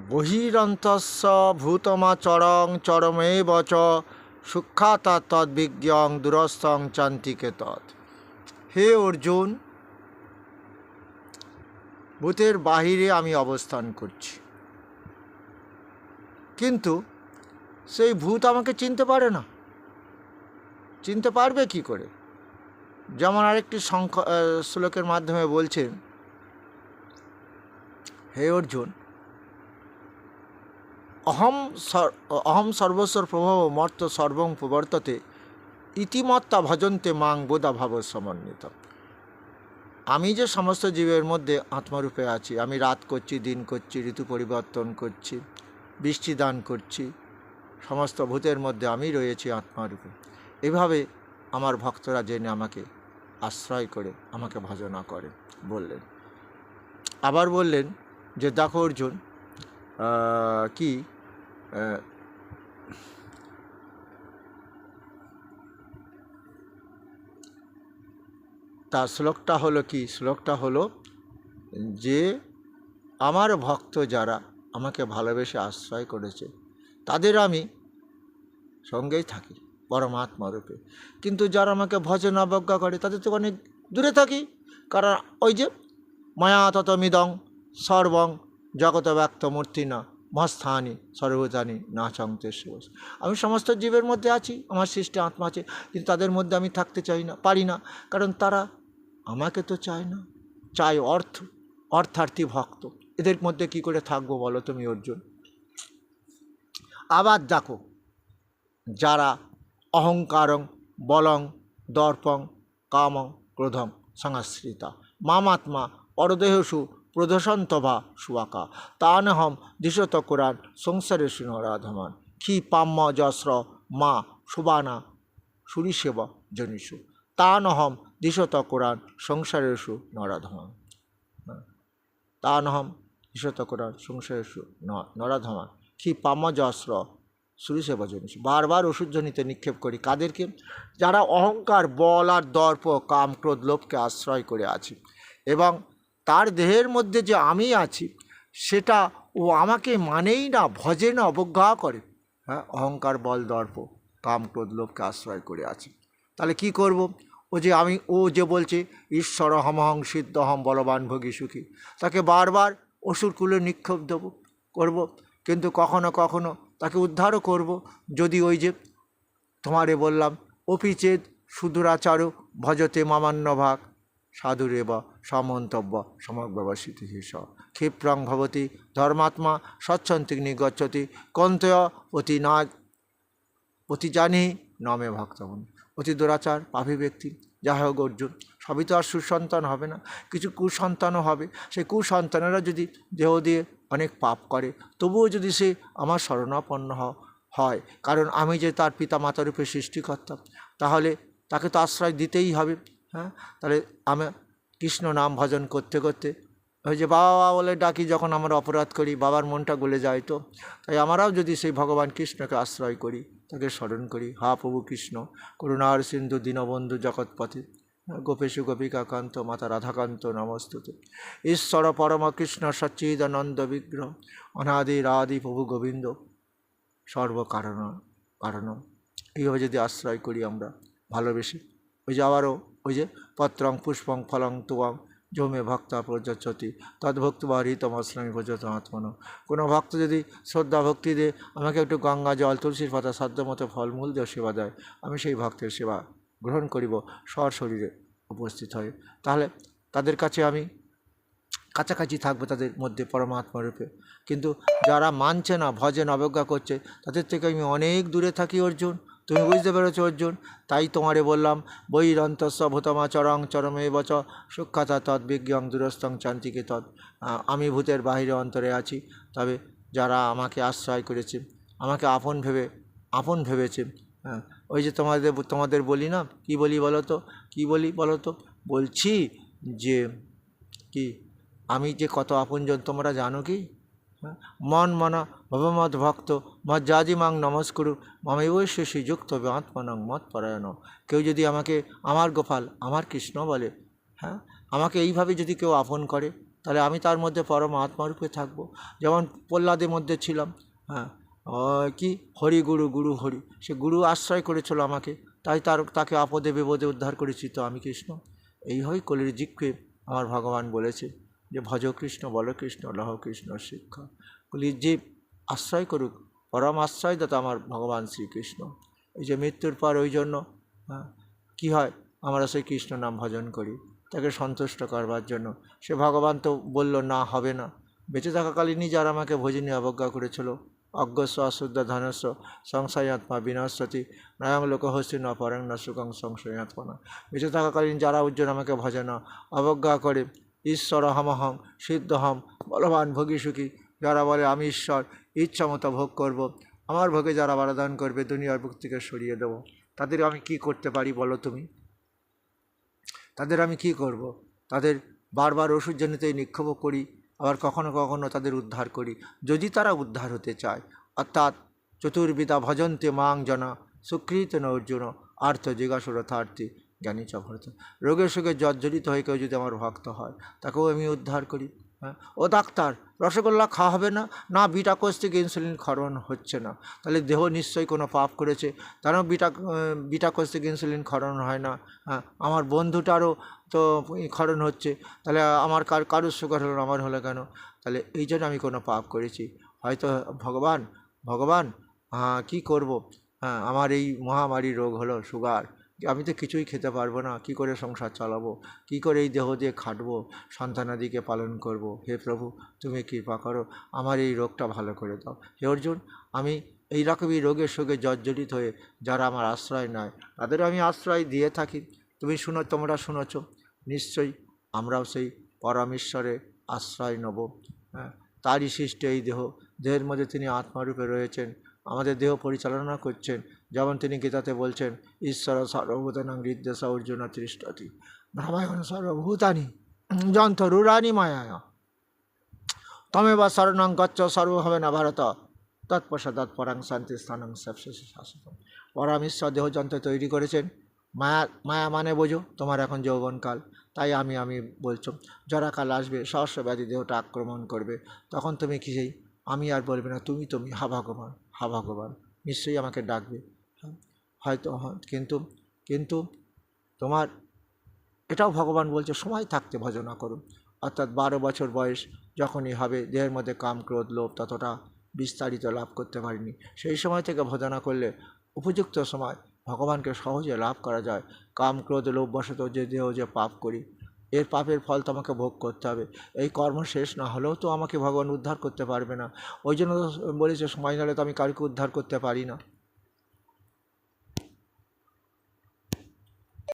বহিরন্তস্য ভূতমাচরং চরমেব চ সূক্ষ্মাতা তদ্বিজ্ঞং দূরস্থং চান্তিকে তৎ। হে অর্জুন, ভূতের বাহিরে আমি অবস্থান করছি, কিন্তু সেই ভূত আমাকে চিনতে পারে না। চিনতে পারবে কি করে? যেমন আরেকটি শ্লোকের মাধ্যমে বলছেন, হে অর্জুন, অহম সর্বস্বর প্রভাব মর্ত সর্বং প্রবর্ততে ইতিমত্তা ভজন্তে মাং বোধা ভাব সমন্বিত। আমি যে সমস্ত জীবের মধ্যে আত্মরূপে আছি, আমি রাত করছি, দিন করছি, ঋতু পরিবর্তন করছি, বৃষ্টি দান করছি, সমস্ত ভূতের মধ্যে আমি রয়েছি আত্মারূপে। এভাবে আমার ভক্তরা জেনে আমাকে আশ্রয় করে আমাকে ভজনা করে বললেন। আবার বললেন যে দেখো অর্জুন, তার শ্লোকটা হলো কি? শ্লোকটা হলো যে আমার ভক্ত যারা আমাকে ভালোবেসে আশ্রয় করেছে তাদের আমি সঙ্গেই থাকি পরমাত্মারূপে, কিন্তু যারা আমাকে ভজন অবজ্ঞা করে তাদের তো অনেক দূরে থাকি। কারণ ওই যে মায়া ততমিদং সর্বং জগত ব্যক্ত মূর্তি না মস্থানি সর্বদানি না চংতে শিবস। আমি সমস্ত জীবের মধ্যে আছি, আমার সৃষ্টি আত্মা আছে, কিন্তু তাদের মধ্যে আমি থাকতে চাই না, পারি না, কারণ তারা আমাকে তো চায় না, চাই অর্থার্থী ভক্ত। এদের মধ্যে কি করে থাকবো বলো তুমি অর্জুন? আবার দেখো, যারা অহংকারং বলং দর্পং কামং ক্রোধং সংশ্রিতা মামাত্মা পরদেহসু প্রদশন্তভা সুয়াকা তানহম দিশত কোরআন সংসারেষু নরাধমান কি পাম্য যস্র মা সুবানা সুরিসেব জনিষু তানহম দিশত কোরআন সংসারেষু নরাধমান তানহম দিশত কোরআন সংসারেষু নরাধমান কি পাম্য যস্র সুরিসেবা জনিষু। বারবার ওষুধজনিতে নিক্ষেপ করি কাদেরকে? যারা অহংকার, বল আর দর্প, কাম, ক্রোধ, লোভকে আশ্রয় করে আছে, এবং তার দেহের মধ্যে যে আমি আছি সেটা ও আমাকে মানেই না, ভজে না, অবজ্ঞা করে। হ্যাঁ, অহংকার, বল, দর্প, কাম, ক্রোধ, লোভকে আশ্রয় করে আছে। তাহলে কি করব? ও যে বলছে ঈশ্বর হমহং সিদ্ধহম বলবান ভোগী সুখী, তাকে বারবার অসুরকুলে নিক্ষেপ করব, কিন্তু কখনো কখনো তাকে উদ্ধারও করব। যদি ওই যে তোমারে বললাম অপিচেদ সুদূরাচারু ভজতে মামান্য ভাগ সাধুরেব সমন্তব্য সমগ্রবাসিতি হিস ক্ষিপ্রং ভবতি ধর্মাত্মা স্বচ্ছন্তিক নিগচ্ছতি কন্তয় অতি জানি নমে ভক্তগণ। অতি দুরাচার পাপী ব্যক্তি, যাই হোক অর্জুন, সবই তো আর সুসন্তান হবে না, কিছু কুসন্তানও হবে। সেই কুসন্তানেরা যদি দেহ দিয়ে অনেক পাপ করে, তবুও যদি সে আমার শরণাপন্ন হয়, কারণ আমি যে তার পিতা মাতারূপে সৃষ্টিকর্তা, তাহলে তাকে তো আশ্রয় দিতেই হবে। হ্যাঁ, তাহলে আমি কৃষ্ণ নাম ভজন করতে করতে ওই যে বাবা বলে ডাকি, যখন আমরা অপরাধ করি বাবার মনটা গলে যায়। তো তাই আমরাও যদি সেই ভগবান কৃষ্ণকে আশ্রয় করি, তাকে স্মরণ করি, হা প্রভু কৃষ্ণ করুণার সিন্ধু দীনবন্ধু জগৎপথে গোপেশু গোপিকাকান্ত মাতা রাধাকান্ত নমস্তুতে ঈশ্বর পরম কৃষ্ণ সচ্চিদানন্দ বিগ্রহ অনাদি রাদি প্রভু গোবিন্দ সর্বকারণ কারণ। এইভাবে যদি আশ্রয় করি আমরা ভালোবেসে, ওই যে আবারও ওই যে পত্রং পুষ্পং ফলং তুয়াং জমে ভক্তা প্রযচ্ছতি তদ্ভক্তবা হৃতমশ্রমী ভজত আত্মন। কোনো ভক্ত যদি শ্রদ্ধা ভক্তি দিয়ে আমাকে একটু গঙ্গা জল তুলসীর পাতা সাধ্য মতো ফলমূল দিয়ে সেবা দেয়, আমি সেই ভক্তের সেবা গ্রহণ করিব শরীরে উপস্থিত হয়ে। তাহলে তাদের কাছে আমি কাছাকাছি থাকবো, তাদের মধ্যে পরমাত্মারূপে। কিন্তু যারা মানছে না, ভজেন অবজ্ঞা করছে, তাদের থেকে আমি অনেক দূরে থাকি অর্জুন। তুমি বুঝতে পেরেছো অর্জুন? তাই তোমারে বললাম বহিরন্তস্য ভূতমাচরং চরমে বচ সূক্ষ্মাতা তদ্বিজ্ঞং দূরস্থং চান্তিকে তৎ। আমি ভূতের বাহিরে অন্তরে আছি, তবে যারা আমাকে আশ্রয় করেছে, আমাকে আপন ভেবেছে। হ্যাঁ, ওই যে তোমাদের বলি না, কি বলি বলো তো? বলছি যে কি আমি যে কত আপনজন তোমরা জানো কি? হ্যাঁ, মন মনা ভবমদ ভক্ত মজ্জাজি মাং নমস্কুরু মমেবৈশ্য শ্রীযুক্ত আত্মনং মত পরায়ণ। কেউ যদি আমাকে আমার গোপাল, আমার কৃষ্ণ বলে, হ্যাঁ, আমাকে এইভাবে যদি কেউ আপন করে, তাহলে আমি তার মধ্যে পরমাত্মারূপে থাকবো। যেমন প্রহ্লাদের মধ্যে ছিলাম, হ্যাঁ, কি হরি গুরু, গুরু হরি, সে গুরু আশ্রয় করেছিল আমাকে, তাই তাকে আপদে বিপদে উদ্ধার করেছি, তো আমি কৃষ্ণ। এইভাবে কলির জিক্কে আমার ভগবান বলেছে যে ভজ কৃষ্ণ, বল কৃষ্ণ, লহ কৃষ্ণ শিক্ষা। কলির জীব আশ্রয় করুক, পরম আশ্রয়দাতা আমার ভগবান শ্রীকৃষ্ণ। এই যে মৃত্যুর পর ওই জন্য কী হয়, আমরা সেই কৃষ্ণ নাম ভজন করি তাকে সন্তুষ্ট করবার জন্য। সে ভগবান তো বলল না, হবে না। বেঁচে থাকাকালীনই যারা আমাকে ভোজনী অবজ্ঞা করেছিল, অজ্ঞস্ব অশুদ্ধ ধনস্ব সংশয়াত্মা বিনশ্বতি নয়ং লোকহস্তি ন পরং ন সুখং সংশয়াত্মনা। বেঁচে থাকাকালীন যারা উজ্জ্বল আমাকে ভজে না, অবজ্ঞা করে, ঈশ্বর হমহং সিদ্ধহম বলবান ভোগী সুখী, যারা বলে আমি ঈশ্বর, ইচ্ছা মতো ভোগ করব, আমার ভোগে যারা বারাদান করবে, দুনিয়ার বুক থেকে সরিয়ে দেবো, তাদের আমি কি করতে পারি বলো তুমি? তাদের আমি কি করব? তাদের বারবার ওষুধ জনিতেই নিক্ষেপ করি, আবার কখনো কখনো তাদের উদ্ধার করি, যদি তারা উদ্ধার হতে চায়। অর্থাৎ চতুর্বিধা ভজন্তে মাং জনা সুকৃত ন অর্জুন আর্থ জিজ্ঞাসুরথার্থী জ্ঞানী চ ভরত। রোগের সুখে জর্জরিত হয়ে কেউ যদি আমার ভক্ত হয়, তাকেও আমি উদ্ধার করি। হ্যাঁ, ও ডাক্তার, রসগোল্লা খাওয়া হবে না, না বিটা কোষ থেকে ইনসুলিন ক্ষরণ হচ্ছে না, তাহলে দেহ নিশ্চয়ই কোনো পাপ করেছে, তারও বিটা কোষ থেকে ইনসুলিন ক্ষরণ হয় না। হ্যাঁ, আমার বন্ধুটারও তো ক্ষরণ হচ্ছে, তাহলে আমার কারুর সুগার হলো না, আমার হলো কেন? তাহলে এই জন্য আমি কোনো পাপ করেছি। হয়তো ভগবান কী করব, হ্যাঁ, আমার এই মহামারী রোগ হলো সুগার, আমি তো কিছুই খেতে পারবো না, কি করে সংসার চালাবো, কি করে এই দেহ দিয়ে খাটবো, সন্তানাদিকে পালন করব। হে প্রভু, তুমি কৃপা করো, আমার এই রোগটা ভালো করে দাও। হে অর্জুন, আমি এই রকমই রোগের সঙ্গে জর্জরিত হয়ে যারা আমার আশ্রয় নেয়, তাদের আমি আশ্রয় দিয়ে থাকি। তোমরা শুনেছ নিশ্চয়ই, আমরাও সেই পরমেশ্বরে আশ্রয় নেব। হ্যাঁ, তারই সৃষ্টি এই দেহের মধ্যে তিনি আত্মারূপে রয়েছেন, আমাদের দেহ পরিচালনা করছেন। যেমন তিনি গীতাতে বলছেন, ঈশ্বর সর্বভূতানাং হৃদ্দেশ অর্জুন তিষ্ঠতি ভ্রমায়ণ সর্বভূতানি যন্ত্ররূঢ়ানি মায়া তমেবা শরণং গচ্ছ সর্বভাবে না ভারত তৎপশ্চাৎ পরাং শান্তি স্থানং সবশেষে শাশ্বত। পরমেশ্বর দেহযন্ত্র তৈরি করেছেন। মায়া মানে বোঝো, তোমার এখন যৌবনকাল, তাই আমি বলছো, জরাকাল আসবে, সহস্র ব্যাধি দেহটা আক্রমণ করবে, তখন তুমি কি সেই আমি আর বলবে না, তুমি হা ভগবান নিশ্চয়ই আমাকে ডাকবে। হয়তো কিন্তু তোমার এটাও ভগবান বলছে, সময় থাকতে ভজনা করো। অর্থাৎ 12 বছর বয়স যখনই হবে, দেহের মধ্যে কাম ক্রোধ লোভ ততটা বিস্তারিত লাভ করতে পারিনি, সেই সময় থেকে ভজনা করলে উপযুক্ত সময় ভগবানকে সহজে লাভ করা যায়। কাম ক্রোধ লোভ বশত যে দেহ যে পাপ করি, এর পাপের ফল তো আমাকে ভোগ করতে হবে। এই কর্ম শেষ না হলেও তো আমাকে ভগবান উদ্ধার করতে পারবে না। ওই জন্য বলেছে, সময় হলে তো আমি কাউকে উদ্ধার করতে পারি না।